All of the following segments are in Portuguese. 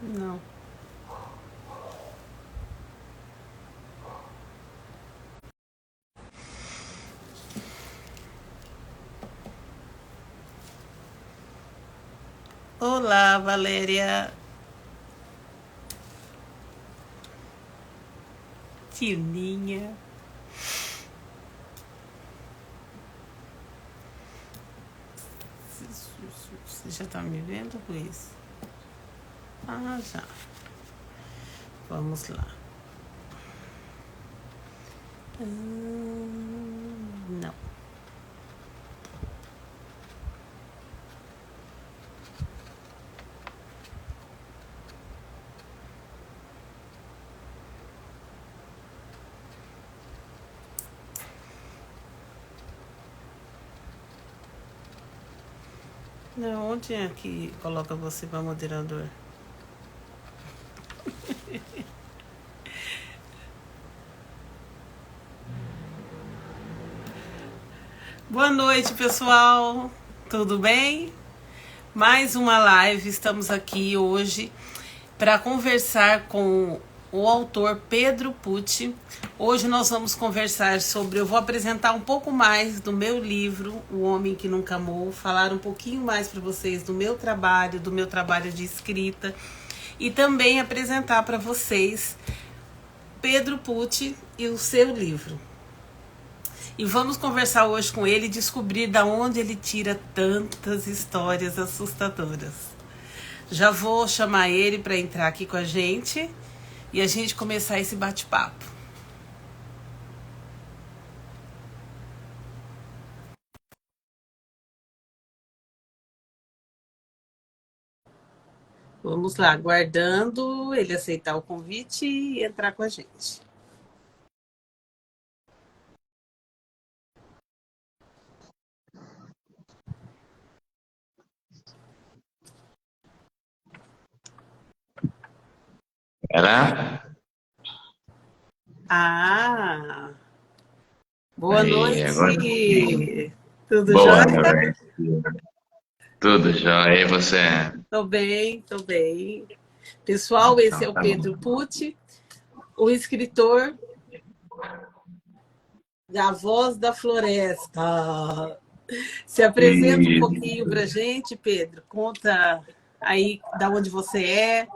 Não. Olá, Valéria. Tininha. Você já tá me vendo, Luiz? Ah, já. Vamos lá. Não. Não, onde é que coloca você para moderador? Boa noite, pessoal. Tudo bem? Mais uma live. Estamos aqui hoje para conversar com o autor Pedro Pucci. Hoje nós vamos conversar sobre... Eu vou apresentar um pouco mais do meu livro, O Homem que Nunca Amou, falar um pouquinho mais para vocês do meu trabalho de escrita e também apresentar para vocês Pedro Pucci e o seu livro. E vamos conversar hoje com ele e descobrir de onde ele tira tantas histórias assustadoras. Já vou chamar ele para entrar aqui com a gente e a gente começar esse bate-papo. Vamos lá, aguardando ele aceitar o convite e entrar com a gente. Era? Ah, boa Aí, agora sim. noite. Tudo Boa jóia? noite. Tudo jóia? E você? Tô bem, tô bem. Pessoal, esse é Então, o tá bom. Pedro Pucci, o escritor da Voz da Floresta. Se apresenta um pouquinho Isso. pra gente, Pedro. Conta aí da onde você é.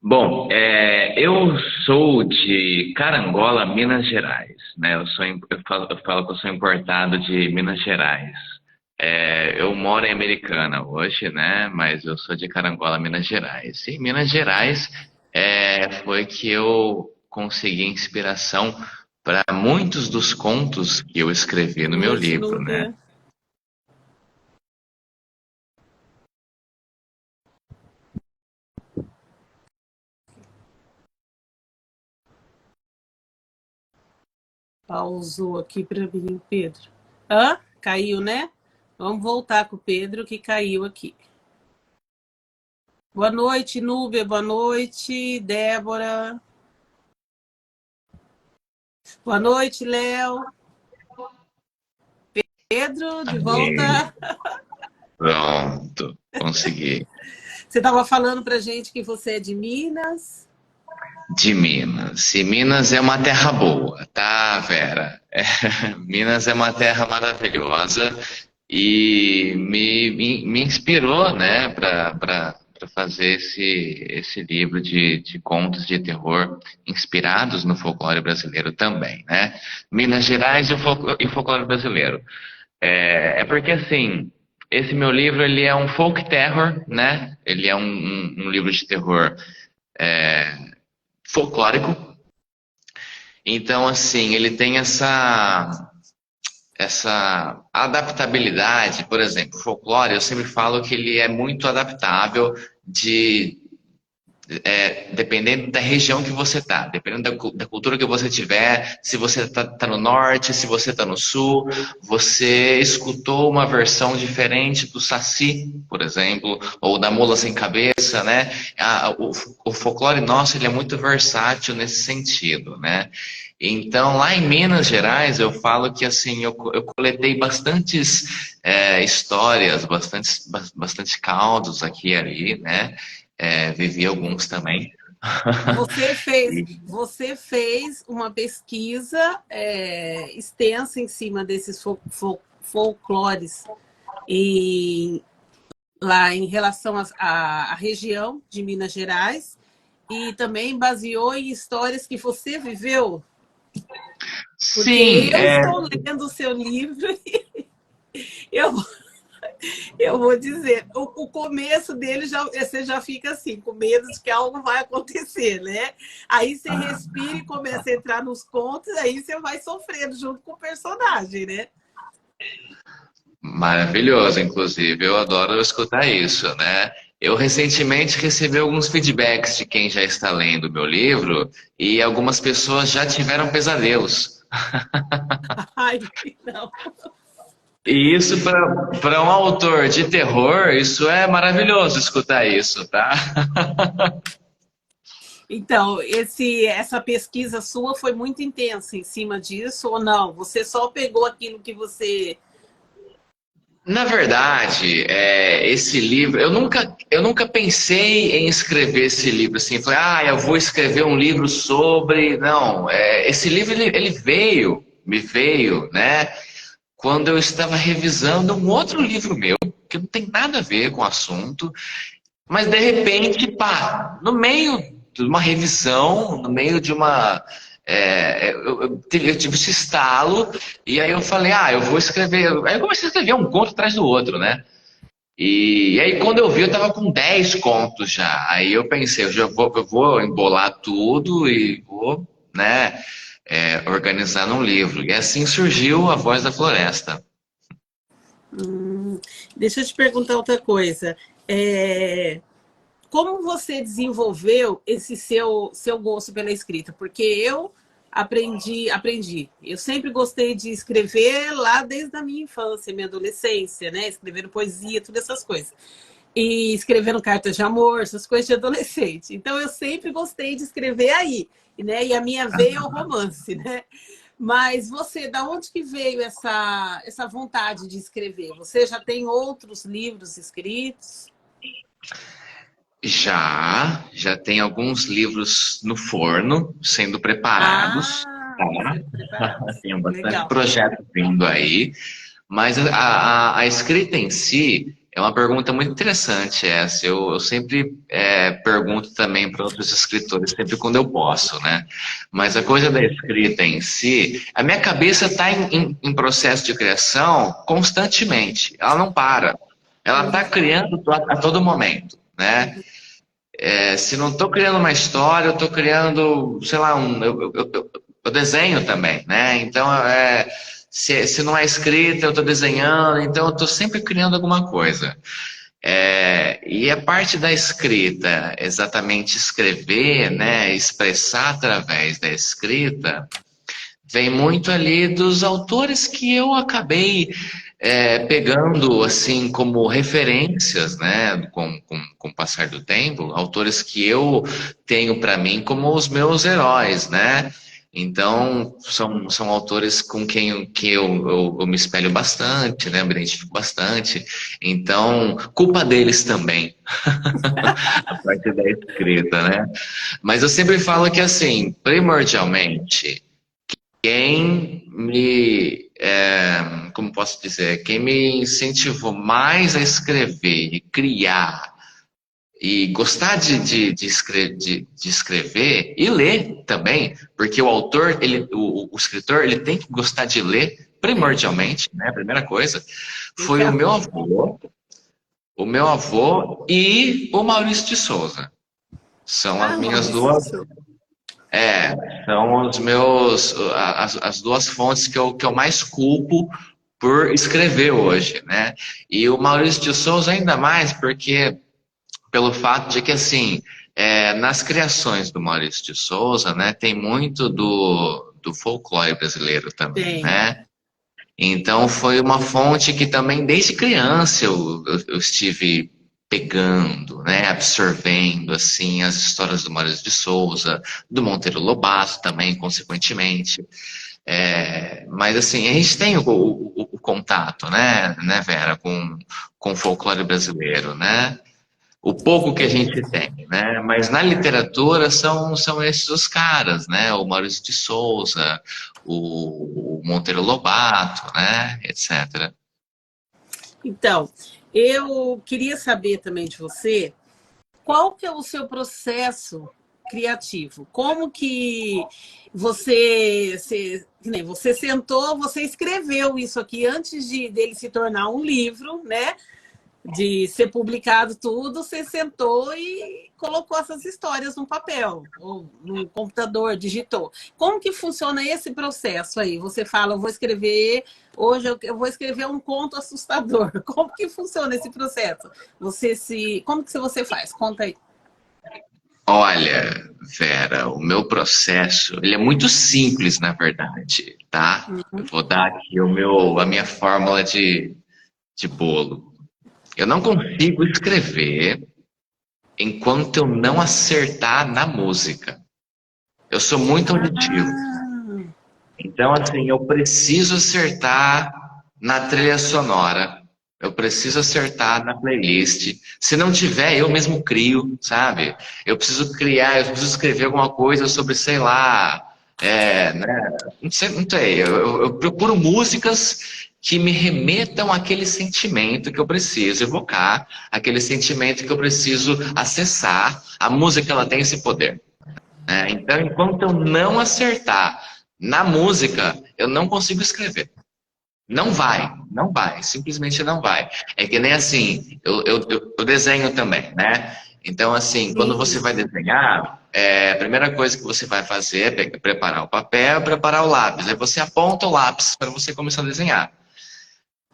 Bom, eu sou de Carangola, Minas Gerais, né? Eu falo que eu sou importado de Minas Gerais. Eu moro em Americana hoje, né? Mas eu sou de Carangola, Minas Gerais. E Minas Gerais foi que eu consegui inspiração para muitos dos contos que eu escrevi Boa no meu noite, livro, né? Núbia. Pausou aqui para mim, Pedro. Hã? Caiu, né? Vamos voltar com o Pedro que caiu aqui. Boa noite, Núbia. Boa noite, Débora. Boa noite, Léo. Pedro, de Aí, volta. pronto, consegui. Você estava falando pra gente que você é de Minas. De Minas. E Minas é uma terra boa, tá, Vera? Minas é uma terra maravilhosa e me inspirou, né, para fazer esse livro de contos de terror inspirados no folclore brasileiro também, né? Minas Gerais e o folclore brasileiro. É porque assim, esse meu livro ele é um folk terror, né? Ele é um livro de terror folclórico. Então, assim, ele tem essa adaptabilidade, por exemplo, folclore, eu sempre falo que ele é muito adaptável dependendo da região que você tá, dependendo da cultura que você tiver, se você tá no norte, se você tá no sul, você escutou uma versão diferente do Saci, por exemplo, ou da Mula Sem Cabeça, né? O folclore nosso ele é muito versátil nesse sentido, né? Então, lá em Minas Gerais, eu falo que assim, eu coletei bastantes histórias, bastante causos aqui e ali, né? Vivi alguns também. Você fez uma pesquisa extensa em cima desses folclores em, lá em relação à região de Minas Gerais e também baseou em histórias que você viveu, porque Sim, eu estou lendo o seu livro e eu, eu vou dizer, o começo dele você já fica assim, com medo de que algo vai acontecer, né? Aí você respira e começa a entrar nos contos, aí você vai sofrendo junto com o personagem, né? maravilhoso, inclusive. Eu adoro escutar isso, né? Eu recentemente recebi alguns feedbacks de quem já está lendo o meu livro e algumas pessoas já tiveram pesadelos. Ai, não. E isso para um autor de terror, isso é maravilhoso escutar isso, tá? Então, essa pesquisa sua foi muito intensa em cima disso ou não? Você só pegou aquilo que você. Na verdade, esse livro, eu nunca pensei em escrever esse livro assim, falei, eu vou escrever um livro sobre. Não, esse livro ele me veio, né, quando eu estava revisando um outro livro meu, que não tem nada a ver com o assunto, mas de repente, pá, no meio de uma revisão, no meio de uma. Eu tive esse estalo, e aí eu falei, eu vou escrever. Aí eu comecei a escrever um conto atrás do outro, né? E aí quando eu vi, eu tava com 10 contos já. Aí eu pensei, eu vou embolar tudo e vou, né, organizar num livro. E assim surgiu A Voz da Floresta. Deixa eu te perguntar outra coisa. É, Como você desenvolveu esse seu gosto pela escrita? Porque eu aprendi. Eu sempre gostei de escrever lá desde a minha infância, minha adolescência, né? Escrevendo poesia, todas essas coisas. E escrevendo cartas de amor, essas coisas de adolescente. Então eu sempre gostei de escrever aí, né? E a minha veia é o romance, né? Mas você, da onde que veio essa vontade de escrever? Você já tem outros livros escritos? Já tem alguns livros no forno sendo preparados, tá? Sendo preparados. Tem bastante Legal. projeto vindo aí, mas a escrita em si é uma pergunta muito interessante essa. Eu sempre pergunto também para outros escritores, sempre quando eu posso, né? Mas a coisa da escrita em si, a minha cabeça está em processo de criação constantemente, ela não para. Ela está criando a todo momento, né? Se não estou criando uma história, eu estou criando, sei lá, eu desenho também, né? Então, se não é escrita, eu estou desenhando, então eu estou sempre criando alguma coisa. E a parte da escrita, exatamente escrever, né, expressar através da escrita, vem muito ali dos autores que eu acabei pegando assim como referências, né, com o passar do tempo, autores que eu tenho para mim como os meus heróis, né? Então, são autores com quem eu me espelho bastante, né? Me identifico bastante. Então, culpa deles também, a parte da escrita, né? Mas eu sempre falo que, assim, primordialmente, como posso dizer, quem me incentivou mais a escrever e criar e gostar de escrever e ler também, porque o autor, o escritor, ele tem que gostar de ler primordialmente, né? A primeira coisa, foi Legal. o meu avô e o Maurício de Souza. São as minhas Maurício de duas Souza. são as duas fontes que eu mais culpo por escrever hoje, né? E o Maurício de Souza ainda mais porque pelo fato de que assim, nas criações do Maurício de Souza, né, tem muito do folclore brasileiro também, Tem. né? Então foi uma fonte que também desde criança eu estive pegando, né, absorvendo assim as histórias do Maurício de Souza, do Monteiro Lobato também, consequentemente. Mas assim, a gente tem o contato, né, Vera, com o folclore brasileiro, né? O pouco que a gente tem, né? Mas na literatura são esses os caras, né? O Maurício de Souza, o Monteiro Lobato, né? Etc. Então, eu queria saber também de você qual que é o seu processo criativo? Como que que nem você sentou, você escreveu isso aqui antes dele se tornar um livro, né? De ser publicado tudo, você sentou e colocou essas histórias no papel, ou no computador, digitou. Como que funciona esse processo aí? Você fala, eu vou escrever, hoje eu vou escrever um conto assustador. Como que funciona esse processo? Como que você faz? Conta aí. Olha, Vera, o meu processo, ele é muito simples, na verdade, tá? Eu vou dar aqui a minha fórmula de bolo. Eu não consigo escrever enquanto eu não acertar na música. Eu sou muito auditivo. Ah, Então, assim, eu preciso acertar na trilha sonora. Eu preciso acertar na playlist. Se não tiver, eu mesmo crio, sabe? Eu preciso criar, eu preciso escrever alguma coisa sobre, sei lá, né? Não sei. Eu procuro músicas que me remetam àquele sentimento que eu preciso evocar, aquele sentimento que eu preciso acessar. A música, ela tem esse poder, né? Então, enquanto eu não acertar na música, eu não consigo escrever. Não vai, simplesmente não vai. É que nem assim, eu desenho também, né? Então, assim, quando você sim. vai desenhar, a primeira coisa que você vai fazer é preparar o papel, preparar o lápis. Aí você aponta o lápis para você começar a desenhar.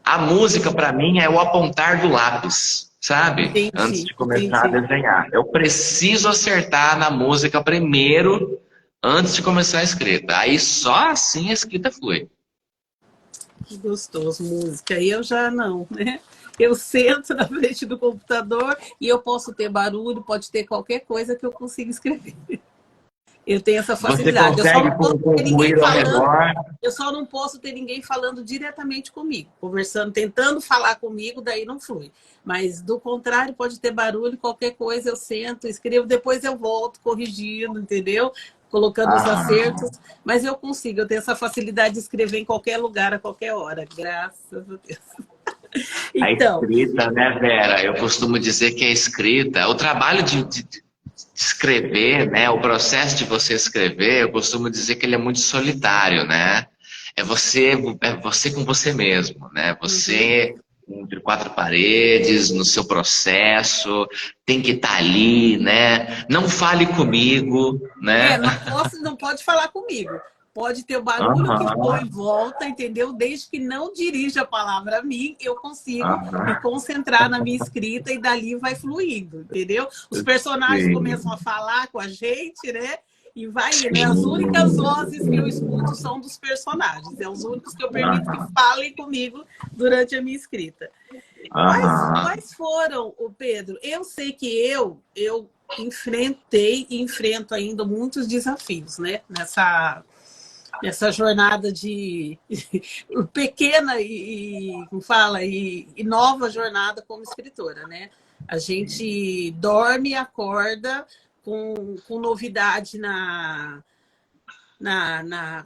A música, para mim, é o apontar do lápis, sabe? Antes Entendi, de começar a entendi. desenhar. Eu preciso acertar na música primeiro, antes de começar a escrita. Aí só assim a escrita flui. Que gostoso, música. E eu já não, né? Eu sento na frente do computador e eu posso ter barulho, pode ter qualquer coisa que eu consiga escrever. Eu tenho essa Você facilidade. Eu só consegue não posso com ter ninguém ruído ao falando, redor. eu só não posso ter ninguém falando diretamente comigo, conversando, tentando falar comigo, daí não flui. Mas do contrário, pode ter barulho, qualquer coisa eu sento, escrevo, depois eu volto corrigindo, entendeu? Colocando os acertos, Aham. mas eu consigo, eu tenho essa facilidade de escrever em qualquer lugar, a qualquer hora, graças a Deus. A Então, escrita, né, Vera? Eu costumo dizer que a escrita, o trabalho de escrever, né, o processo de você escrever, eu costumo dizer que ele é muito solitário, né? É você com você mesmo, né? uhum. Você entre quatro paredes, no seu processo, tem que estar ali, né? Não fale comigo, né? Não pode falar comigo. Pode ter o barulho que for em Aham, volta, entendeu? Desde que não dirija a palavra a mim, eu consigo me aham. concentrar na minha escrita e dali vai fluindo, entendeu? Os personagens começam a Sim, falar com a gente, né? E vai indo. As únicas sim. vozes que eu escuto são dos personagens. É os únicos que eu permito que Aham, falem comigo durante a minha escrita. aham. Quais foram, o Pedro? Eu sei que eu enfrentei e enfrento ainda muitos desafios, né? Nessa jornada de pequena como fala, e nova jornada como escritora, né? A gente dorme e acorda com novidade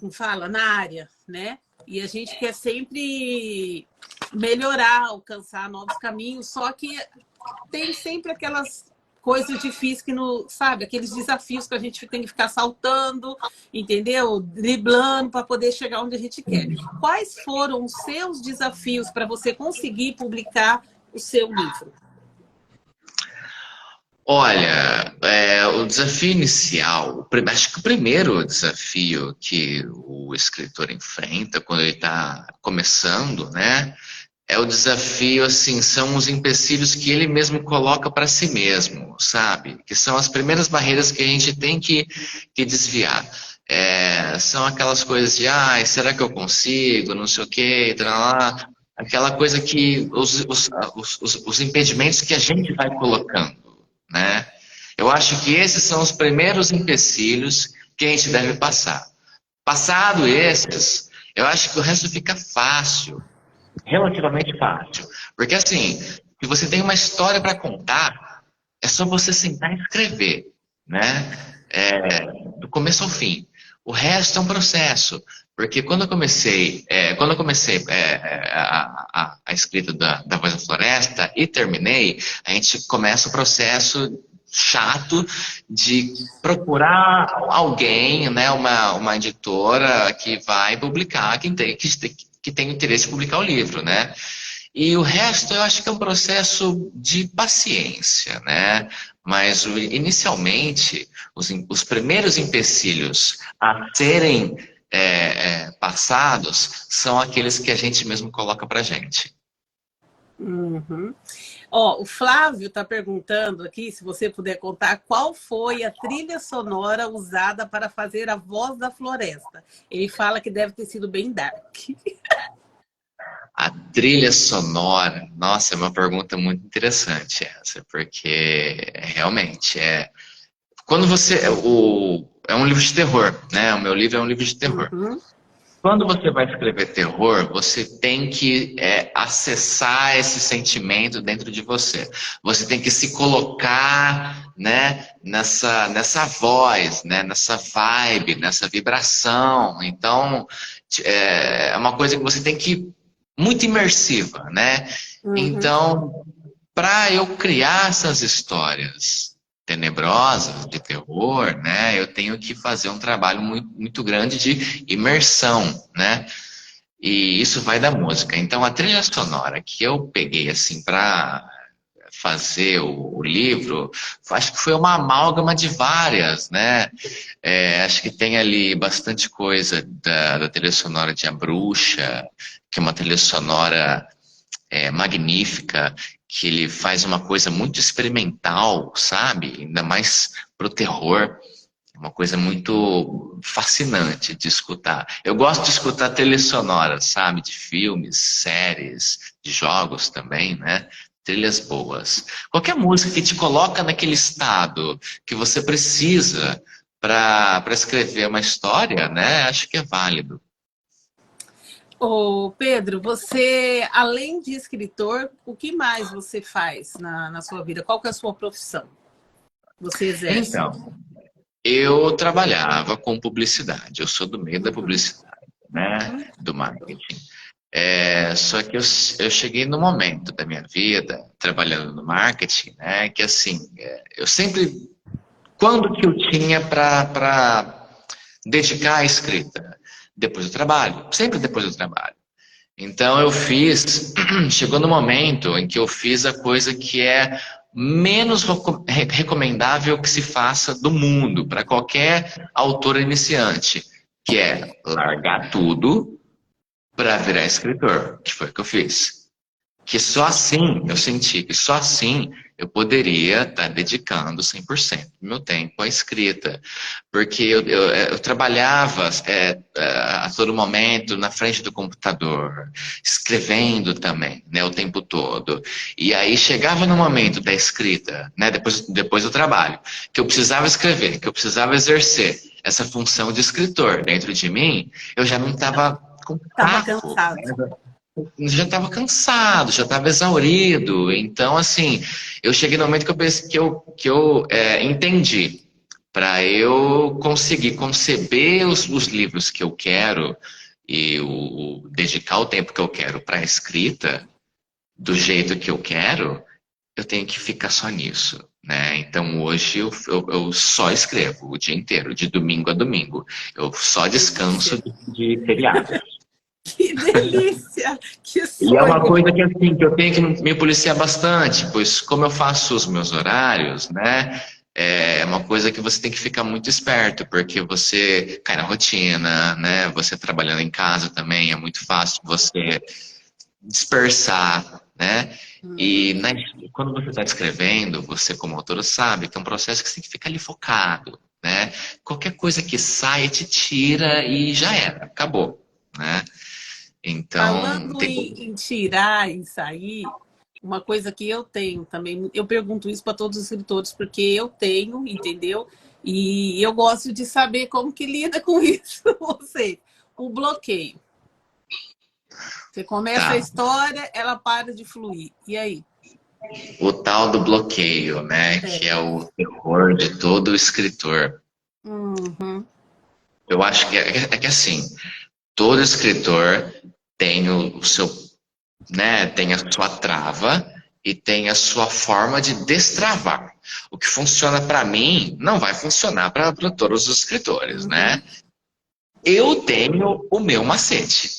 como fala, na área, né? E a gente quer sempre melhorar, alcançar novos caminhos, só que tem sempre aquelas coisas difíceis que não, sabe, aqueles desafios que a gente tem que ficar saltando, entendeu? Driblando para poder chegar onde a gente quer. Quais foram os seus desafios para você conseguir publicar o seu livro? Olha, o desafio inicial, acho que o primeiro desafio que o escritor enfrenta quando ele está começando, né, é o desafio, assim, são os empecilhos que ele mesmo coloca para si mesmo, sabe? Que são as primeiras barreiras que a gente tem que desviar. São aquelas coisas de, será que eu consigo? Não sei o quê, lá. aquela coisa que os impedimentos que a gente vai colocando, né? Eu acho que esses são os primeiros empecilhos que a gente deve passar. Passado esses, eu acho que o resto fica fácil, relativamente fácil. Porque assim, se você tem uma história para contar, é só você sentar e escrever, né? Do começo ao fim. O resto é um processo. Porque quando eu comecei a escrita da Voz da Floresta e terminei, a gente começa o processo chato de procurar alguém, né, uma editora que vai publicar, que tem interesse em publicar o livro, né? E o resto eu acho que é um processo de paciência, né? Mas inicialmente, os primeiros empecilhos a serem passados são aqueles que a gente mesmo coloca pra gente. Uhum. Ó, o Flávio está perguntando aqui, se você puder contar, qual foi a trilha sonora usada para fazer a Voz da Floresta. Ele fala que deve ter sido bem dark. A trilha sonora, nossa, é uma pergunta muito interessante essa, porque realmente quando é um livro de terror, né? O meu livro é um livro de terror. Uhum. Quando você vai escrever terror, você tem que acessar esse sentimento dentro de você. Você tem que se colocar, né, nessa voz, né, nessa vibe, nessa vibração. Então, é uma coisa que você tem que muito imersiva, né? Uhum. Então, para eu criar essas histórias tenebrosas, de terror, né, eu tenho que fazer um trabalho muito, muito grande de imersão, né? E isso vai da música. Então, a trilha sonora que eu peguei assim para fazer o livro, acho que foi uma amálgama de várias, né? Acho que tem ali bastante coisa da trilha sonora de A Bruxa, que é uma trilha sonora magnífica, que ele faz uma coisa muito experimental, sabe? Ainda mais pro terror. É uma coisa muito fascinante de escutar. Eu gosto de escutar trilhas sonoras, sabe? De filmes, séries, de jogos também, né? Trilhas boas. Qualquer música que te coloca naquele estado que você precisa para escrever uma história, né? Acho que é válido. Ô, Pedro, você, além de escritor, o que mais você faz na sua vida? Qual que é a sua profissão? Você exerce? Então, eu trabalhava com publicidade, eu sou do meio da Uhum. publicidade, né? Do marketing. Só que eu cheguei no momento da minha vida, trabalhando no marketing, né? Que assim, eu sempre. Quando que eu tinha para dedicar à escrita? Depois do trabalho, sempre depois do trabalho. Então eu fiz, chegou no momento em que eu fiz a coisa que é menos recomendável que se faça do mundo para qualquer autor iniciante, que é largar tudo para virar escritor, que foi o que eu fiz. Que só assim, eu senti que só assim eu poderia estar dedicando 100% do meu tempo à escrita. Porque eu trabalhava a todo momento na frente do computador, escrevendo também, né, o tempo todo. E aí chegava no momento da escrita, né, depois do trabalho, que eu precisava escrever, que eu precisava exercer essa função de escritor dentro de mim, eu já não estava com Estava taco, cansado. né? Já estava cansado, já estava exaurido. Então, assim, eu cheguei no momento que eu pensei, que eu entendi. Para eu conseguir conceber os livros que eu quero e dedicar o tempo que eu quero para a escrita do jeito que eu quero, eu tenho que ficar só nisso. Né? Então hoje eu só escrevo o dia inteiro, de domingo a domingo. Eu só descanso Delícia. de feriado. Que delícia! Que E é uma sonho! coisa que, assim, que eu tenho que me policiar bastante, pois como eu faço os meus horários, né? É uma coisa que você tem que ficar muito esperto, porque você cai na rotina, né? Você trabalhando em casa também, é muito fácil você dispersar, né? E quando você está escrevendo, você como autor sabe que é um processo que você tem que ficar ali focado, né? Qualquer coisa que saia te tira e já era, acabou, né? Então, Falando em tirar e sair, uma coisa que eu tenho também, eu pergunto isso para todos os escritores, porque eu tenho, entendeu? E eu gosto de saber como que lida com isso, você. O bloqueio. Você começa a tá. história, ela para de fluir. E aí? O tal do bloqueio, né? É. Que é o terror de todo escritor. Uhum. Eu acho que é que assim, todo escritor tem o seu, né? Tem a sua trava e tem a sua forma de destravar. O que funciona para mim não vai funcionar para todos os escritores, Uhum. né? Eu tenho o meu macete.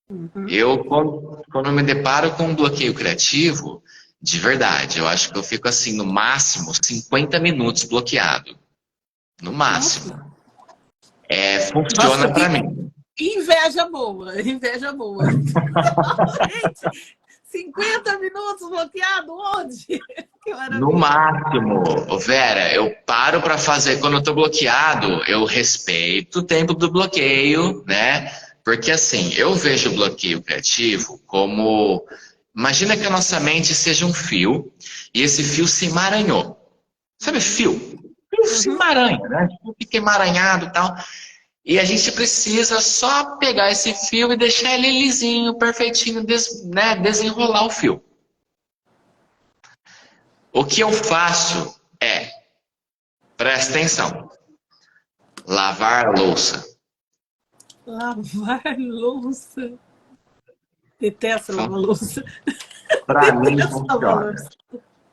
Uhum. Eu, quando eu me deparo com um bloqueio criativo, de verdade, eu acho que eu fico assim, no máximo, 50 minutos bloqueado. No máximo. Nossa, nossa, Funciona para mim. que inveja boa, inveja boa. Gente, 50 minutos bloqueado, onde? Que No maravilha. máximo. Ô, Vera, eu paro para fazer. Quando eu tô bloqueado, eu respeito o tempo do bloqueio, né? Porque assim, eu vejo o bloqueio criativo como. Imagina que a nossa mente seja um fio e esse fio se emaranhou. Sabe Uhum. fio? Fio se Uhum. emaranha, né? Fio fica emaranhado e tal. E a gente precisa só pegar esse fio e deixar ele lisinho, perfeitinho, né? Desenrolar o fio. O que eu faço é, presta atenção, lavar a louça. Lavar louça. Detesto lavar louça. Para mim Detesto lavar funciona. louça.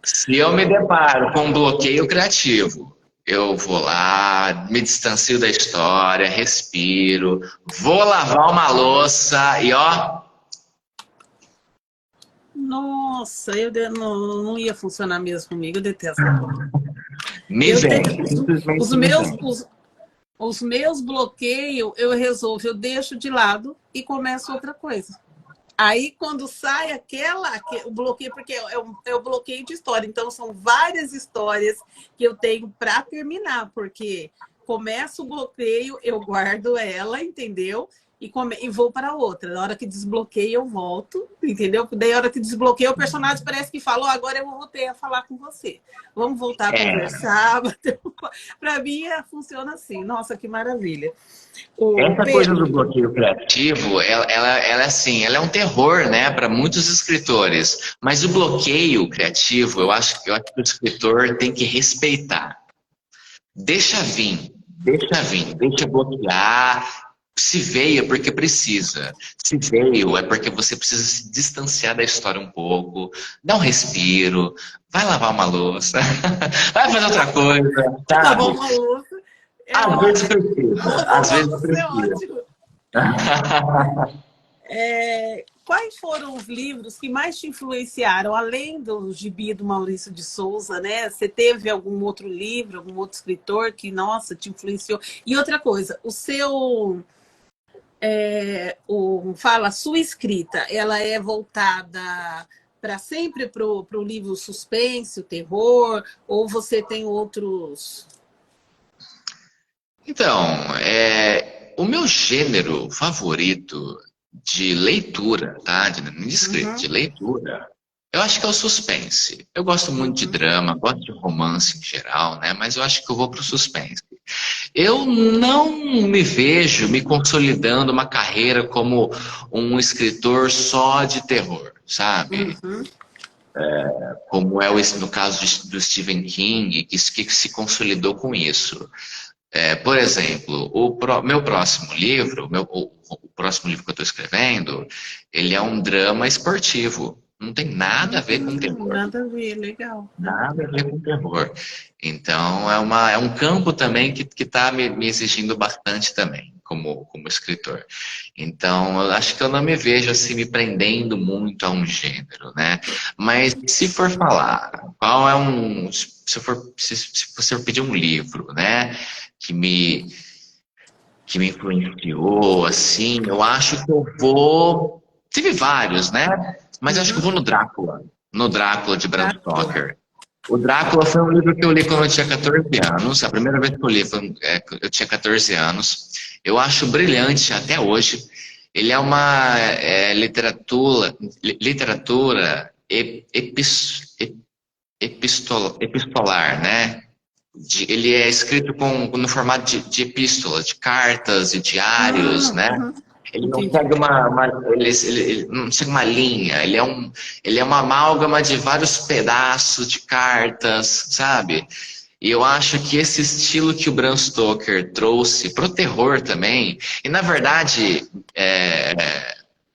Se eu me deparo com um bloqueio criativo, eu vou lá, me distancio da história, respiro, vou lavar uma louça e ó, Nossa, não ia funcionar mesmo comigo. Eu detesto lavar louça. me Eu vem, tenho os simplesmente me meus, vem. os meus bloqueios, eu resolvo, eu deixo de lado e começo outra coisa. Aí, quando sai o bloqueio, porque é o bloqueio de história, então são várias histórias que eu tenho para terminar, porque começa o bloqueio, eu guardo ela, entendeu? E vou para outra. Na hora que desbloqueia, eu volto, entendeu? Daí, na hora que desbloqueia, o personagem parece que falou: agora eu voltei a falar com você. Vamos voltar a É, conversar. Para mim, funciona assim. Nossa, que maravilha. O essa coisa do Pedro, bloqueio criativo, ela é assim, ela é um terror, né, para muitos escritores. Mas o bloqueio criativo, eu acho que o escritor tem que respeitar. Deixa bloquear. Se veio é porque precisa. Se veio é porque você precisa se distanciar da história um pouco, dar um respiro, vai lavar uma louça, vai fazer outra coisa, lavar sabe? uma louça é Às vezes ótimo. precisa, Lavar às uma vezes louça é precisa. ótimo. Quais foram os livros que mais te influenciaram, além do Gibi do Maurício de Souza, né? Você teve algum outro livro, algum outro escritor que, nossa, te influenciou? E outra coisa, a sua escrita, ela é voltada para sempre para o livro suspense, o terror, ou você tem outros? Então, o meu gênero favorito de leitura, tá? De escrita, Uhum, de leitura, eu acho que é o suspense. Eu gosto muito de uhum. drama, gosto de romance em geral, né? Mas eu acho que eu vou pro suspense. Eu não me vejo me consolidando uma carreira como um escritor só de terror, sabe? Uhum. Como é no caso do Stephen King, que se consolidou com isso. Por exemplo, meu próximo livro, o próximo livro que eu estou escrevendo, ele é um drama esportivo. Não tem nada a ver com terror. Nada a ver, legal. Nada a ver com terror. Então, é um campo também que está me exigindo bastante também, como escritor. Então, eu acho que eu não me vejo assim me prendendo muito a um gênero, né? Mas se for falar, qual é um. Se você for pedir um livro, né? Que me, que me influenciou, assim, eu acho que eu vou. Tive vários, né? Mas eu acho que eu Uhum. vou no Drácula. No Drácula de Bram Drácula. Stoker. O Drácula foi um livro que eu li quando eu tinha 14 anos. A primeira vez que eu li eu tinha 14 anos. Eu acho brilhante até hoje. Ele é uma literatura epistolar, né? Ele é escrito no formato de epístola, de cartas e diários, né? Uhum. Ele não Entendi. segue ele não segue uma linha, ele é uma amálgama de vários pedaços de cartas, sabe? E eu acho que esse estilo que o Bram Stoker trouxe pro terror também, e na verdade,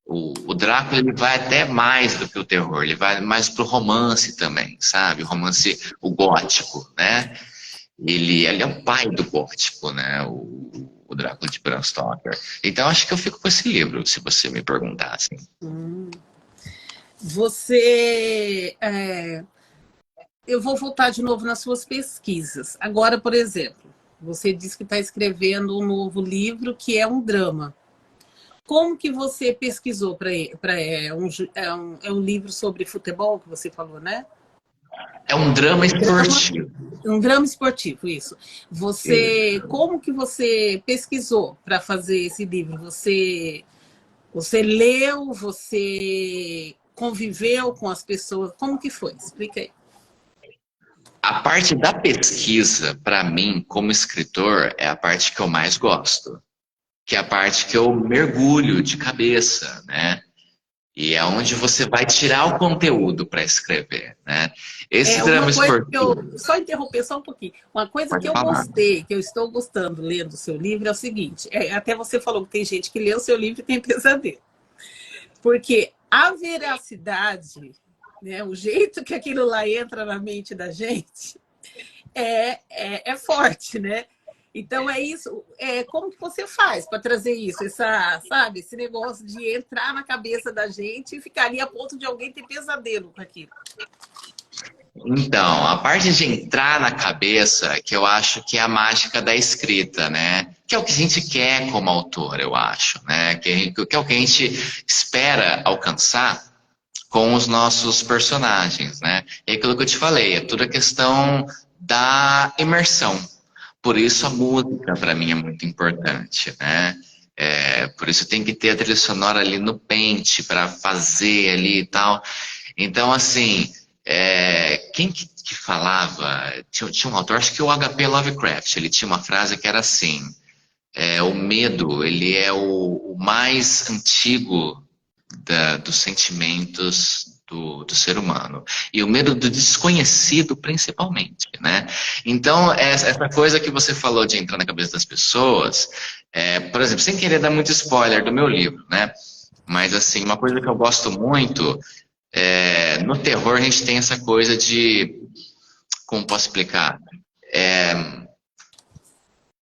o Drácula ele vai até mais do que o terror, ele vai mais pro romance também, sabe? O romance, o gótico, né? Ele é o pai do gótico, né? O Drácula de Bram Stoker. Então acho que eu fico com esse livro, se você me perguntar assim. Você. Eu vou voltar de novo nas suas pesquisas. Agora, por exemplo, você disse que está escrevendo um novo livro que é um drama. Como que você pesquisou para é um livro sobre futebol que você falou, né? É um drama Drama, esportivo. um drama esportivo, isso. Você, como que você pesquisou para fazer esse livro? Você leu, você conviveu com as pessoas? Como que foi? Explica aí. A parte da pesquisa, para mim, como escritor, é a parte que eu mais gosto, que é a parte que eu mergulho de cabeça, né? E é onde você vai tirar o conteúdo para escrever, né? Esse É drama uma coisa que eu. esportivo, Só interromper só um pouquinho. Uma coisa que pode eu falar. gostei, que eu estou gostando lendo o seu livro, é o seguinte: até você falou que tem gente que lê o seu livro e tem pesadelo. Porque a veracidade, né, o jeito que aquilo lá entra na mente da gente, é forte, né? Então é isso. Como que você faz para trazer isso? Sabe, esse negócio de entrar na cabeça da gente e ficar ali a ponto de alguém ter pesadelo com aquilo. Então, a parte de entrar na cabeça, que eu acho que é a mágica da escrita, né? Que é o que a gente quer como autor, eu acho, né? Que é o que a gente espera alcançar com os nossos personagens, né? E aquilo que eu te falei, é toda a questão da imersão. Por isso a música para mim é muito importante, né? Por isso tem que ter a trilha sonora ali no pente para fazer ali e tal. Então, assim, quem que falava? Tinha um autor, acho que o H.P. Lovecraft, ele tinha uma frase que era assim: o medo, ele é o mais antigo dos sentimentos do ser humano. E o medo do desconhecido, principalmente, né? Então, essa coisa que você falou de entrar na cabeça das pessoas, por exemplo, sem querer dar muito spoiler do meu livro, né? Mas, assim, uma coisa que eu gosto muito, no terror a gente tem essa coisa de, como posso explicar?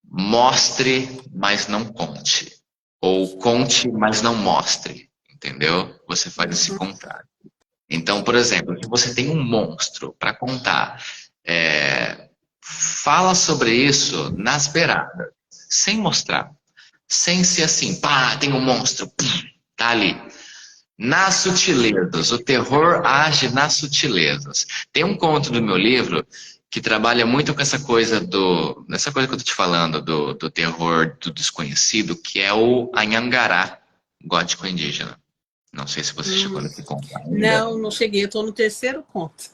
Mostre, mas não conte. Ou conte, mas não mostre. Entendeu? Você faz esse contrário. Então, por exemplo, se você tem um monstro para contar, fala sobre isso nas beiradas, sem mostrar. Sem ser assim, pá, tem um monstro, tá ali. Nas sutilezas, o terror age nas sutilezas. Tem um conto do meu livro que trabalha muito com essa coisa que eu tô te falando, do terror do desconhecido, que é o Anhangará, gótico indígena. Não sei se você chegou nesse conto ainda. Não, não cheguei, estou no terceiro conto.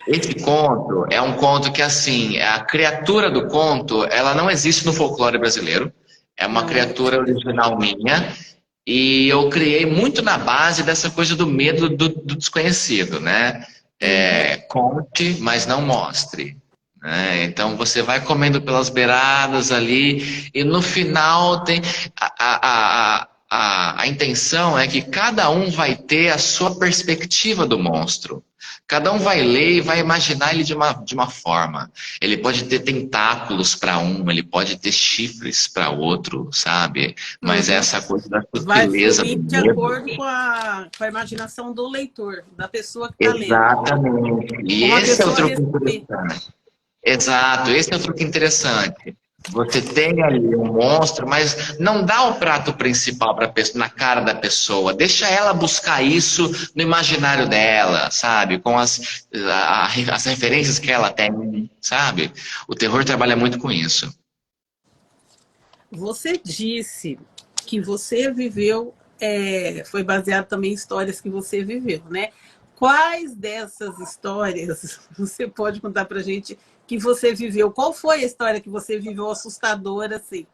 Esse conto é um conto que, assim, a criatura do conto, ela não existe no folclore brasileiro. É uma Não, não. criatura original minha. E eu criei muito na base dessa coisa do medo do desconhecido, né? Uhum. Conte, mas não mostre. Né? Então você vai comendo pelas beiradas ali, e no final tem a intenção é que cada um vai ter a sua perspectiva do monstro. Cada um vai ler e vai imaginar ele de uma forma. Ele pode ter tentáculos para um, ele pode ter chifres para outro, sabe? Mas Uhum. essa coisa da Vai sutileza do fluir de medo. acordo com a imaginação do leitor, da pessoa que está lendo. Exatamente. E Como a esse é o pessoa truque receber. interessante. Exato, esse é o truque interessante. Você tem ali um monstro, mas não dá o prato principal na cara da pessoa. Deixa ela buscar isso no imaginário dela, sabe? Com as referências que ela tem, sabe? O terror trabalha muito com isso. Você disse que você viveu foi baseado também em histórias que você viveu, né? Quais dessas histórias você pode contar pra gente que você viveu? Qual foi a história que você viveu assustadora, assim?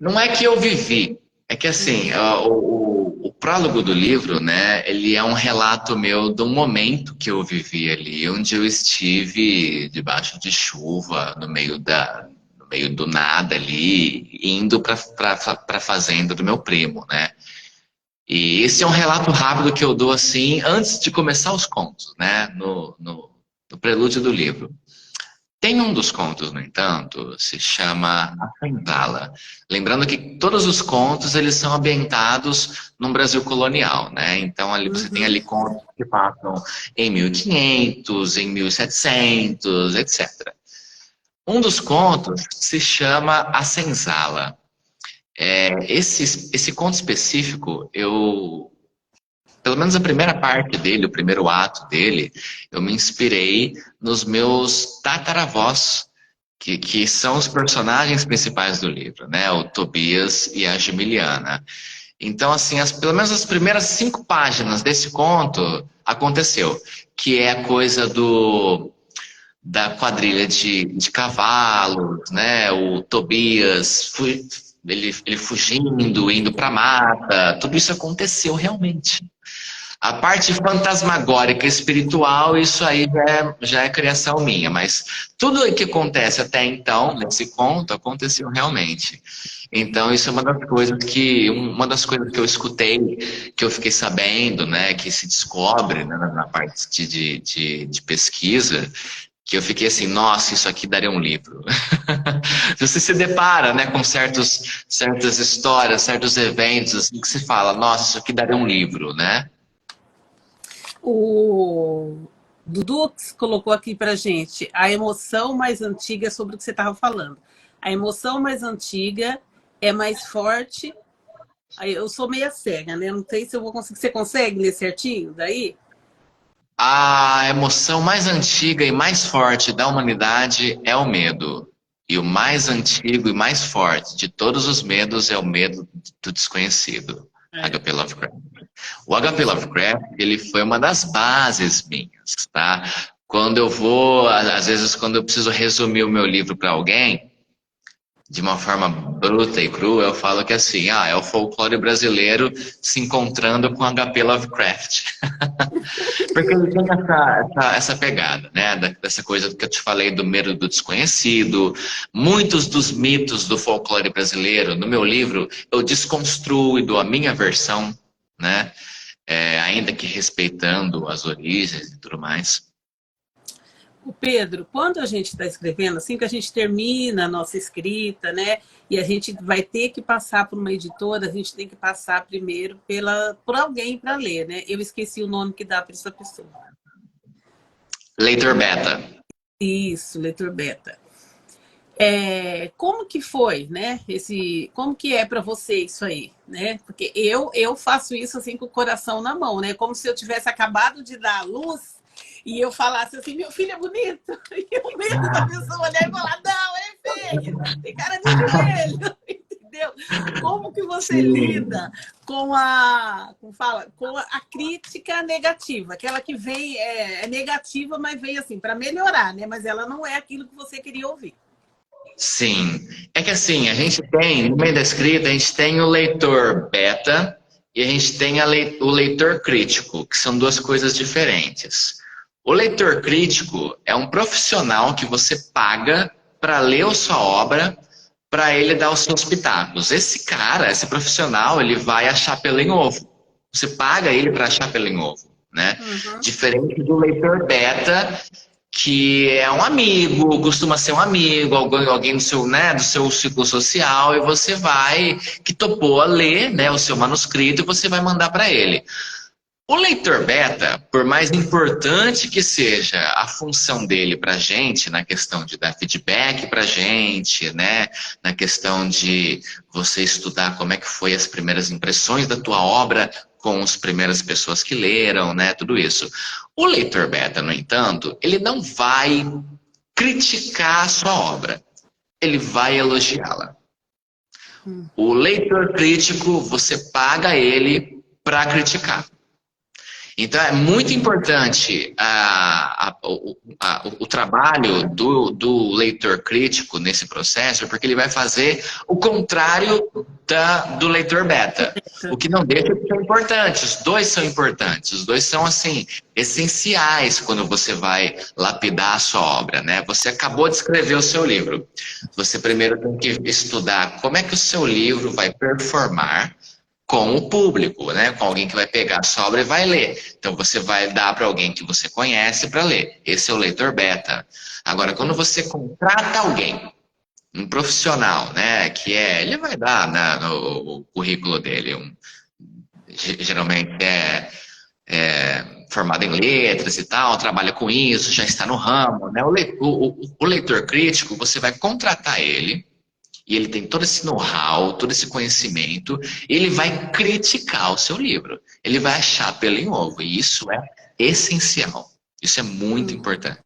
Não é que eu vivi, é que assim, o prólogo do livro, né, ele é um relato meu do momento que eu vivi ali, onde eu estive debaixo de chuva, no meio do nada ali, indo para a fazenda do meu primo, né? E esse é um relato rápido que eu dou assim, antes de começar os contos, né, no prelúdio do livro. Tem um dos contos, no entanto, se chama A Senzala. Lembrando que todos os contos eles são ambientados num Brasil colonial, né? Então ali você tem ali Uhum. contos que passam em 1500, em 1700, etc. Um dos contos se chama A Senzala. Esse conto específico, pelo menos a primeira parte dele, o primeiro ato dele, eu me inspirei nos meus tataravós, que são os personagens principais do livro, né? O Tobias e a Gemiliana. Então, assim, pelo menos as primeiras 5 páginas desse conto aconteceu, que é a coisa da quadrilha de cavalos, né? O Tobias, ele fugindo, indo para a mata, tudo isso aconteceu realmente. A parte fantasmagórica espiritual, isso aí já é criação minha, mas tudo o que acontece até então, nesse conto, aconteceu realmente. Então, isso é uma das coisas que eu escutei, que eu fiquei sabendo, né, que se descobre, né, na parte de pesquisa, que eu fiquei assim, nossa, isso aqui daria um livro. Você se depara, né, com certas histórias, certos eventos, assim, que se fala, nossa, isso aqui daria um livro, né? O Dudu colocou aqui pra gente a emoção mais antiga sobre o que você estava falando. A emoção mais antiga é mais forte. Aí eu sou meia cega, né? Não sei se eu vou conseguir. Você consegue ler certinho daí? A emoção mais antiga e mais forte da humanidade é o medo. E o mais antigo e mais forte de todos os medos é o medo do desconhecido. É, H.P. Lovecraft. O H.P. isso. Lovecraft, ele foi uma das bases minhas, tá? Quando eu vou, às vezes, quando eu preciso resumir o meu livro para alguém, de uma forma bruta e crua, eu falo que assim, é o folclore brasileiro se encontrando com H.P. Lovecraft. Porque ele tem essa pegada, né? Dessa coisa que eu te falei do medo do desconhecido. Muitos dos mitos do folclore brasileiro, no meu livro, eu desconstruo e dou a minha versão, né? Ainda que respeitando as origens e tudo mais. O Pedro, quando a gente está escrevendo, assim que a gente termina a nossa escrita, né? E a gente vai ter que passar por uma editora, a gente tem que passar primeiro por alguém para ler, né? Eu esqueci o nome que dá para essa pessoa. Leitor beta. Isso, leitor beta. Como que foi, né? Como que é para você isso aí, né? Porque eu faço isso assim com o coração na mão, né? Como se eu tivesse acabado de dar a luz e eu falasse assim, meu filho é bonito. E o medo da pessoa olhar e falar, não, é feio, tem cara de joelho, entendeu? Como que você Sim. lida com a crítica negativa, aquela que vem é negativa, mas vem assim para melhorar, né? Mas ela não é aquilo que você queria ouvir. Sim. É que assim, a gente tem, no meio da escrita, a gente tem o leitor beta e a gente tem o leitor crítico, que são duas coisas diferentes. O leitor crítico é um profissional que você paga para ler a sua obra, para ele dar os seus pitacos. Esse cara, esse profissional, ele vai achar pelo em ovo. Você paga ele para achar pelo em ovo, né? Uhum. Diferente do leitor beta, que é um amigo, costuma ser um amigo, alguém do seu, né, do seu ciclo social, e você vai, que topou a ler, né, o seu manuscrito, e você vai mandar para ele. O leitor beta, por mais importante que seja a função dele para a gente, na questão de dar feedback para a gente, né, na questão de você estudar como é que foi as primeiras impressões da tua obra com as primeiras pessoas que leram, né, tudo isso. O leitor beta, no entanto, ele não vai criticar a sua obra, ele vai elogiá-la. O leitor crítico, você paga ele para criticar. Então é muito importante o trabalho do leitor crítico nesse processo, porque ele vai fazer o contrário do leitor beta. O que não deixa de ser importante. Os dois são importantes. Os dois são, assim, essenciais quando você vai lapidar a sua obra, né? Você acabou de escrever o seu livro. Você primeiro tem que estudar como é que o seu livro vai performar com o público, né? Com alguém que vai pegar a sua obra e vai ler. Então você vai dar para alguém que você conhece para ler. Esse é o leitor beta. Agora, quando você contrata alguém, um profissional, né? Ele vai dar, né, no currículo dele, geralmente é formado em letras e tal, trabalha com isso, já está no ramo, né? O leitor crítico, você vai contratar ele. E ele tem todo esse know-how, todo esse conhecimento, ele vai criticar o seu livro. Ele vai achar pelo em ovo. E isso é essencial. Isso é muito importante.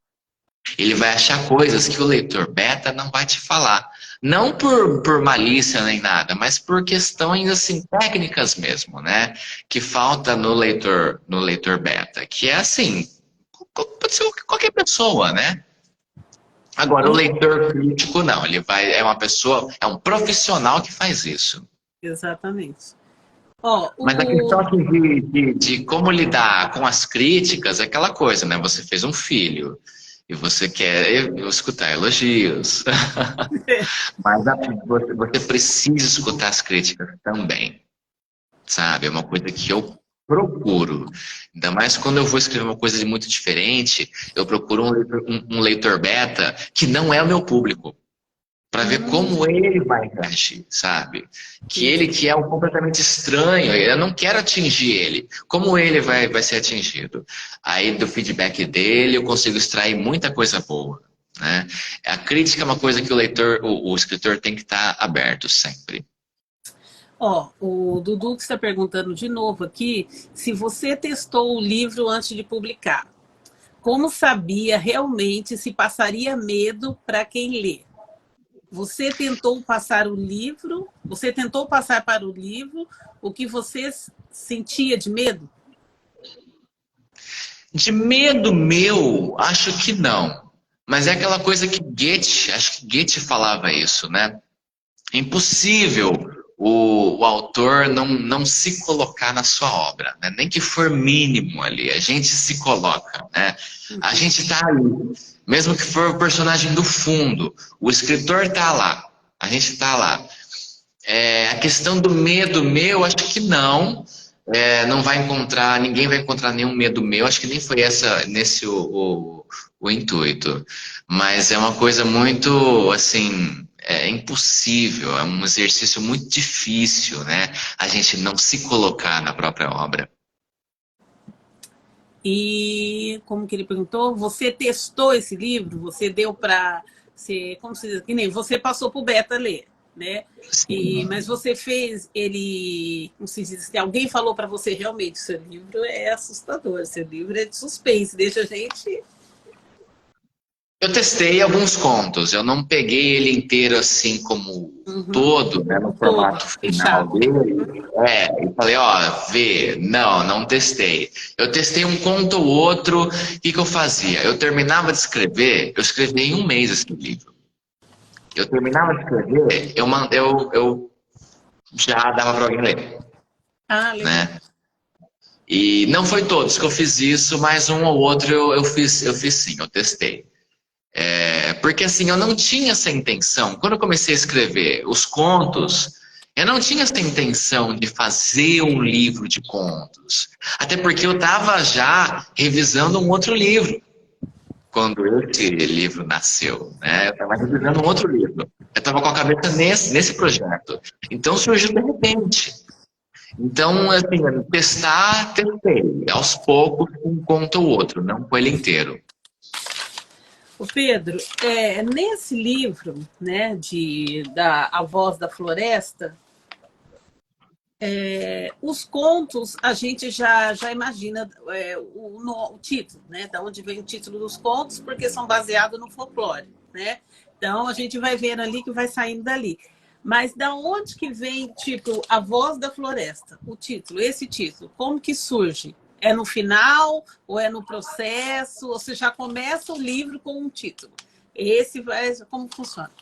Ele vai achar coisas que o leitor beta não vai te falar. Não por malícia nem nada, mas por questões assim, técnicas mesmo, né? Que falta no leitor beta. Que é assim, pode ser qualquer pessoa, né? Agora, o leitor crítico, não. É uma pessoa, é um profissional que faz isso. Exatamente. Ó, Mas a questão aqui de como lidar com as críticas é aquela coisa, né? Você fez um filho e você quer escutar elogios. Mas você precisa escutar as críticas também, sabe? É uma coisa que eu procuro. Ainda mais quando eu vou escrever uma coisa de muito diferente, eu procuro um leitor beta que não é o meu público. Para ver como ele vai reagir, sabe? Que é um completamente estranho, eu não quero atingir ele. Como ele vai ser atingido? Aí do feedback dele eu consigo extrair muita coisa boa, né? A crítica é uma coisa que o escritor tem que estar aberto sempre. Ó, o Dudu que está perguntando de novo aqui se você testou o livro antes de publicar. Como sabia realmente se passaria medo para quem lê? Você tentou passar para o livro o que você sentia de medo? De medo meu, acho que não. Mas é aquela coisa que acho que Goethe falava isso, né? É impossível o autor não se colocar na sua obra, né? Nem que for mínimo ali, a gente se coloca, né? A gente está ali, mesmo que for o personagem do fundo, o escritor está lá, a gente está lá. A questão do medo meu, acho que não. Não vai encontrar, ninguém vai encontrar nenhum medo meu. Acho que nem foi nesse o intuito. Mas é uma coisa muito, assim, impossível. É um exercício muito difícil, né? A gente não se colocar na própria obra. E como que ele perguntou, você testou esse livro? Você deu para, como se diz, que nem você passou para o beta ler, né? Mas você fez ele, como se diz, se alguém falou para você realmente, seu livro é assustador, seu livro é de suspense, deixa a gente. Eu testei alguns contos, eu não peguei ele inteiro assim como todo, né, no formato final fechado. dele. E falei, ó, não testei. Eu testei um conto ou outro, o que eu fazia? Eu terminava de escrever, eu escrevi em um mês esse livro. Eu terminava de escrever, eu já dava para alguém ler, Legal. né? E não foi todos que eu fiz isso, mas um ou outro eu fiz sim, eu testei. Porque assim, eu não tinha essa intenção. Quando eu comecei a escrever os contos, eu não tinha essa intenção de fazer um livro de contos. Até porque eu estava já revisando um outro livro quando esse livro nasceu, né? Eu estava revisando um outro livro. Eu estava com a cabeça nesse projeto. Então surgiu de repente. Então, assim, testei. Aos poucos, um conto ou outro, não com ele inteiro. O Pedro, nesse livro, né, da A Voz da Floresta, os contos a gente já imagina o título, né, da onde vem o título dos contos, porque são baseados no folclore, né? Então a gente vai vendo ali que vai saindo dali. Mas da onde que vem, tipo, A Voz da Floresta? O título, esse título, como que surge? É no final ou é no processo? Ou você já começa o livro com um título? Esse vai, como funciona?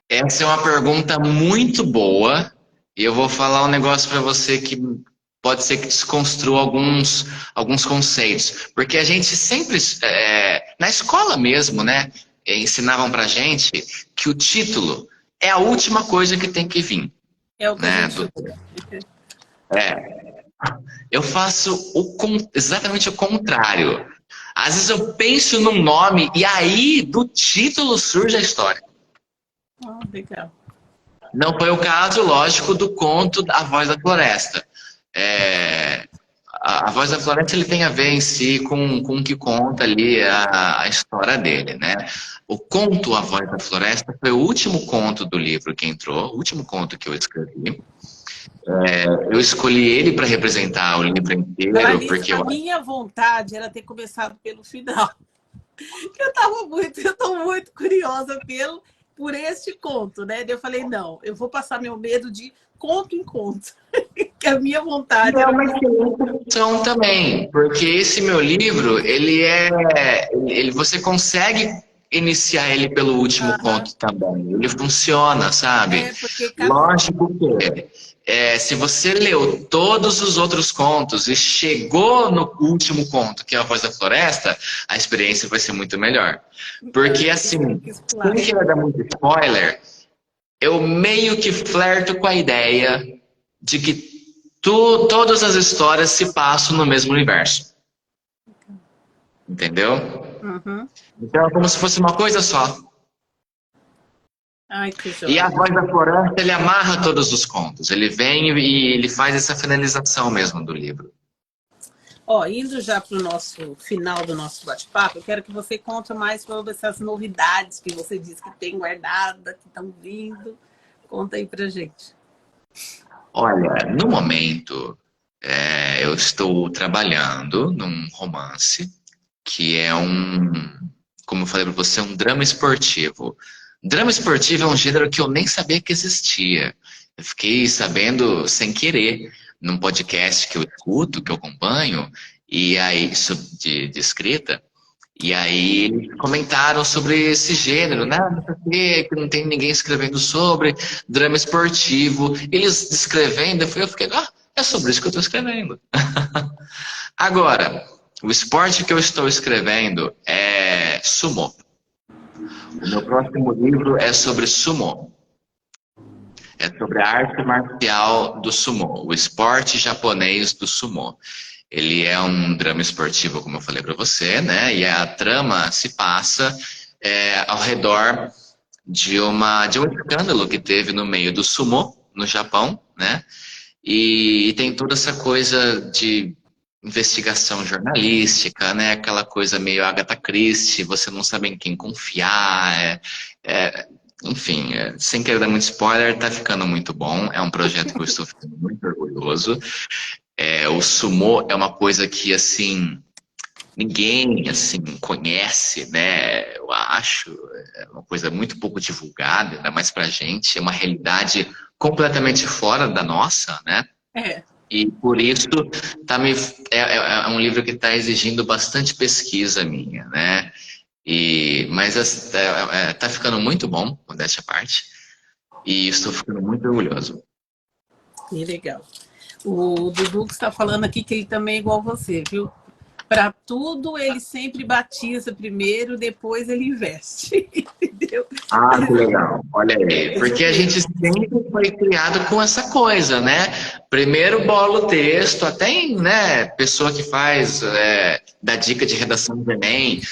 Essa é uma pergunta muito boa e eu vou falar um negócio para você que pode ser que desconstrua alguns conceitos. Porque a gente sempre, na escola mesmo, né, ensinavam pra gente que o título é a última coisa que tem que vir, É o que a né? gente... Eu faço exatamente o contrário. Às vezes eu penso num nome e aí do título surge a história. Oh, legal. Não foi o caso, lógico, do conto A Voz da Floresta. É, a Voz da Floresta ele tem a ver em si com o que conta ali a história dele, né? O conto A Voz da Floresta foi o último conto do livro que entrou, o último conto que eu escrevi. Eu escolhi ele para representar o livro Falar inteiro, nisso, porque a eu minha vontade era ter começado pelo final. Eu estou muito curiosa por este conto, né? Eu falei, não, eu vou passar meu medo de conto em conto. Que a minha vontade é era... uma excelente opção também, porque esse meu livro, você consegue iniciar ele pelo último Aham. conto também. Ele funciona, sabe? É, porque cada... Lógico que se você leu todos os outros contos e chegou no último conto, que é A Voz da Floresta, a experiência vai ser muito melhor. Porque assim, Quis sem pular. querer dar muito spoiler, eu meio que flerto com a ideia de que todas as histórias se passam no mesmo universo. Entendeu? Uhum. Então é como se fosse uma coisa só. Ai, que E a joia. Voz da Floresta, ele amarra todos os contos. Ele vem e ele faz essa finalização mesmo do livro. Ó, indo já para o nosso final do nosso bate-papo, eu quero que você conte mais sobre essas novidades que você disse que tem guardada, que estão vindo. Conta aí pra gente. Olha, no momento, eu estou trabalhando num romance que é como eu falei para você, um drama esportivo. Drama esportivo é um gênero que eu nem sabia que existia. Eu fiquei sabendo sem querer num podcast que eu escuto, que eu acompanho, e aí de escrita. E aí eles comentaram sobre esse gênero, né? Não sei o quê, que não tem ninguém escrevendo sobre drama esportivo. Eles descrevendo, eu fiquei, é sobre isso que eu estou escrevendo. Agora, o esporte que eu estou escrevendo é sumo. O meu próximo livro é sobre sumo. É sobre a arte marcial do sumo, o esporte japonês do sumo. Ele é um drama esportivo, como eu falei para você, né? E a trama se passa ao redor de um escândalo que teve no meio do sumo, no Japão, né? E tem toda essa coisa de investigação jornalística, né? Aquela coisa meio Agatha Christie, você não sabe em quem confiar. Enfim, sem querer dar muito spoiler, tá ficando muito bom. É um projeto que eu estou ficando muito orgulhoso. O sumô é uma coisa que, assim, ninguém, assim, conhece, né? Eu acho. É uma coisa muito pouco divulgada, ainda mais pra gente. É uma realidade completamente fora da nossa, né? É. E por isso é um livro que está exigindo bastante pesquisa minha, né? Mas está ficando muito bom, modéstia à parte, e estou ficando muito orgulhoso. Que legal. O Dudu que está falando aqui que ele também é igual você, viu? Para tudo, ele sempre batiza primeiro, depois ele investe. Entendeu? Ah, que legal. Olha aí. Porque a gente sempre foi criado com essa coisa, né? Primeiro bola o texto, até em, né, pessoa que faz, dá dica de redação do Enem,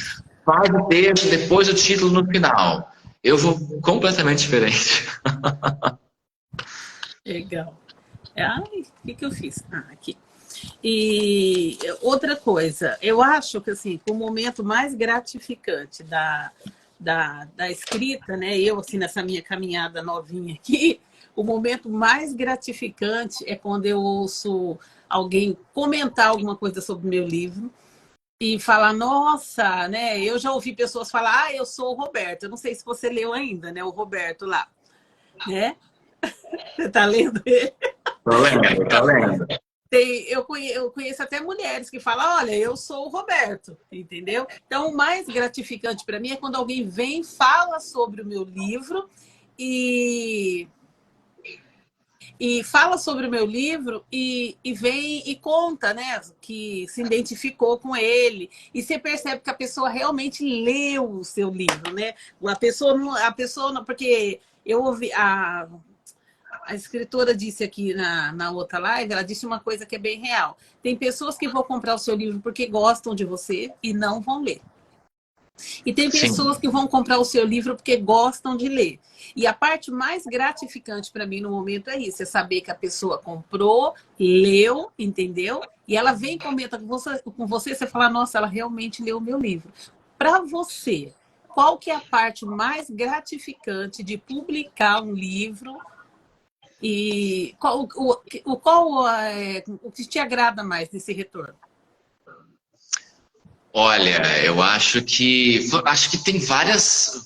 faz o texto, depois o título no final. Eu vou completamente diferente. Legal. Ai, o que eu fiz? Ah, aqui. E outra coisa, eu acho que assim, o momento mais gratificante da escrita, né? Eu, assim, nessa minha caminhada novinha aqui, o momento mais gratificante é quando eu ouço alguém comentar alguma coisa sobre o meu livro e falar, nossa, né? Eu já ouvi pessoas falar, eu sou o Roberto. Eu não sei se você leu ainda, né? O Roberto lá, né? Você tá lendo ele? Tô lendo, tô lendo. Eu conheço até mulheres que falam, olha, eu sou o Roberto, entendeu? Então, o mais gratificante para mim é quando alguém vem, fala sobre o meu livro e, fala sobre o meu livro e vem e conta, né, que se identificou com ele. E você percebe que a pessoa realmente leu o seu livro, né? A pessoa não, porque eu ouvi a escritora disse aqui na outra live, ela disse uma coisa que é bem real. Tem pessoas que vão comprar o seu livro porque gostam de você e não vão ler. E tem pessoas Sim, que vão comprar o seu livro porque gostam de ler. E a parte mais gratificante para mim no momento é isso, é saber que a pessoa comprou, leu, entendeu? E ela vem e comenta com você, você fala, nossa, ela realmente leu o meu livro. Para você, qual que é a parte mais gratificante de publicar um livro e o que te agrada mais desse retorno? olha, eu acho que tem várias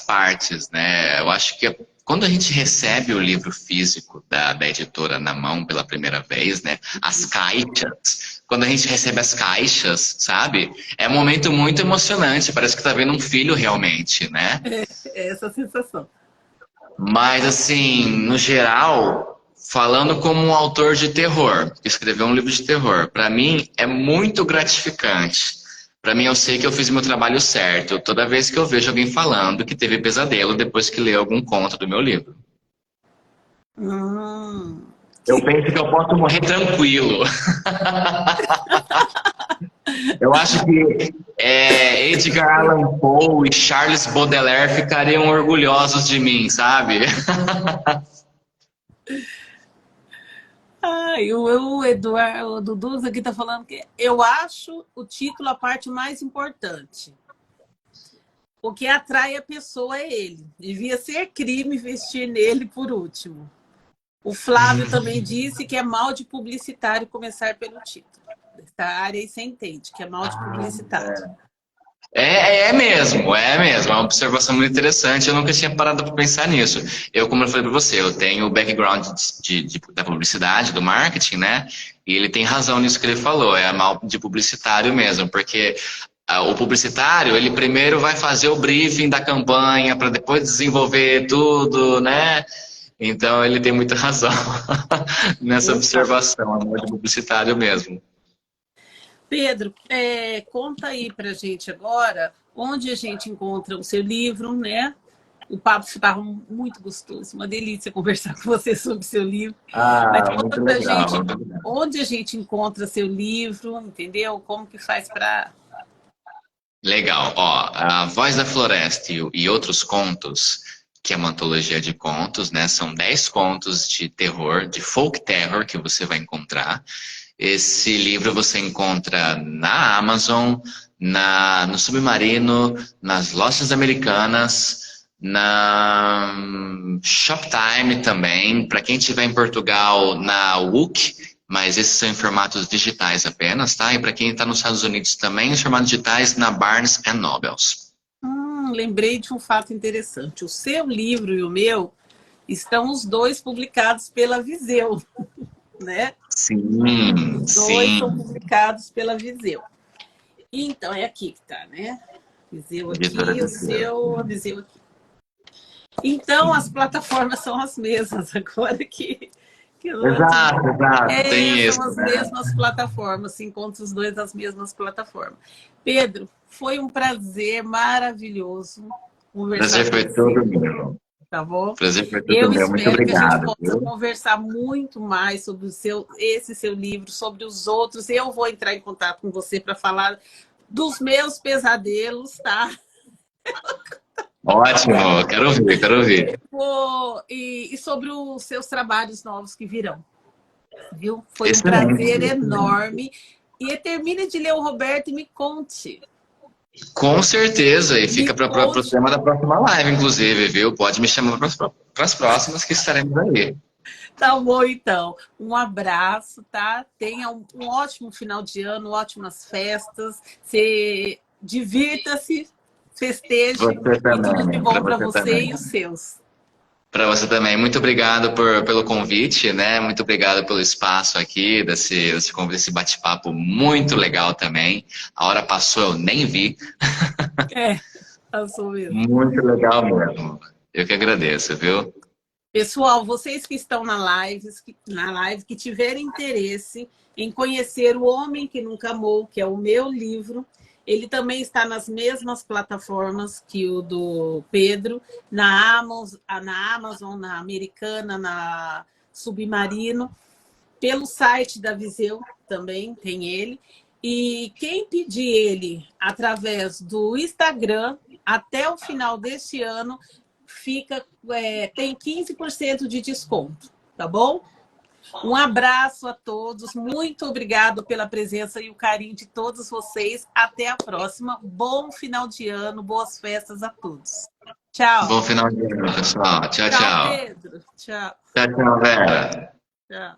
partes, né? Eu acho que quando a gente recebe o livro físico da editora na mão pela primeira vez, né? As caixas, quando a gente recebe as caixas, sabe? É um momento muito emocionante, parece que tá vendo um filho realmente, né? É essa sensação. Mas, assim, no geral, falando como um autor de terror, que escreveu um livro de terror, para mim é muito gratificante. Para mim, eu sei que eu fiz meu trabalho certo toda vez que eu vejo alguém falando que teve pesadelo depois que leu algum conto do meu livro. Hum, Eu que, penso que eu posso morrer tranquilo. Eu acho que Edgar Allan Poe e Charles Baudelaire ficariam orgulhosos de mim, sabe? ai, o Eduardo, o Dudu aqui está falando que eu acho o título a parte mais importante. O que atrai a pessoa é ele. Devia ser crime vestir nele por último. O Flávio também disse que é mal de publicitário começar pelo título. Dessa área aí você entende que é mal de publicitário. É mesmo, é uma observação muito interessante. Eu nunca tinha parado para pensar nisso. Como eu falei para você, eu tenho o background da publicidade, do marketing, né? E ele tem razão nisso que ele falou, é mal de publicitário mesmo, porque o publicitário, ele primeiro vai fazer o briefing da campanha para depois desenvolver tudo, né? Então ele tem muita razão nessa Exato. observação, é mal de publicitário mesmo. Pedro, conta aí pra gente agora onde a gente encontra o seu livro, né? O papo estava muito gostoso, uma delícia conversar com você sobre o seu livro. Mas Ah, conta muito pra legal, gente muito legal. onde a gente encontra seu livro, entendeu? Como que faz para. Legal, ó, A Voz da Floresta e outros contos, que é uma antologia de contos, né? São 10 contos de terror, de folk terror que você vai encontrar. Esse livro você encontra na Amazon, no Submarino, nas lojas americanas, na Shoptime também. Para quem estiver em Portugal, na WOOK, mas esses são em formatos digitais apenas, tá? E para quem está nos Estados Unidos também, os formatos digitais na Barnes Nobles. Lembrei de um fato interessante. O seu livro e o meu estão os dois publicados pela Viseu, né? Sim, Os dois são sim. publicados pela Viseu. Então, é aqui que tá, né? Viseu Editora aqui, o Viseu. seu, a Viseu aqui. Então, as plataformas são as mesmas agora que antes. Exato, exato. Tem São isso, as né? mesmas plataformas, se encontra os dois nas mesmas plataformas. Pedro, foi um prazer maravilhoso conversar Prazer com foi você, todo meu. tá bom? Prazer foi todo Eu meu. Muito espero que a gente obrigado, possa viu? conversar muito mais sobre esse seu livro, sobre os outros. Eu vou entrar em contato com você para falar dos meus pesadelos, tá? Ótimo, quero ouvir, quero ouvir. E sobre os seus trabalhos novos que virão, viu? Foi um Excelente, prazer excelente. enorme. E termine de ler o Roberto e me conte. Com certeza, e Me fica para o conte. tema da próxima live, inclusive, viu? Pode me chamar para as próximas que estaremos aí. Tá bom, então. Um abraço, tá? Tenha um ótimo final de ano, ótimas festas. Se divirta-se, festeje Você e tudo de também, para bom para você você também. e os seus. Para você também. Muito obrigado pelo convite, né? Muito obrigado pelo espaço aqui, desse bate-papo muito legal também. A hora passou, eu nem vi. É, passou mesmo. Muito legal mesmo. Eu que agradeço, viu? Pessoal, vocês que estão na live, que tiverem interesse em conhecer O Homem que Nunca Amou, que é o meu livro, ele também está nas mesmas plataformas que o do Pedro, na Americana, na Submarino, pelo site da Viseu também tem ele. E quem pedir ele através do Instagram, até o final deste ano, tem 15% de desconto, tá bom? Um abraço a todos, muito obrigado pela presença e o carinho de todos vocês. Até a próxima. Bom final de ano, boas festas a todos. Tchau. Bom final de ano, pessoal. Tchau, Tchau, tchau. Pedro. Tchau. Tchau, tchau, Vera. Tchau.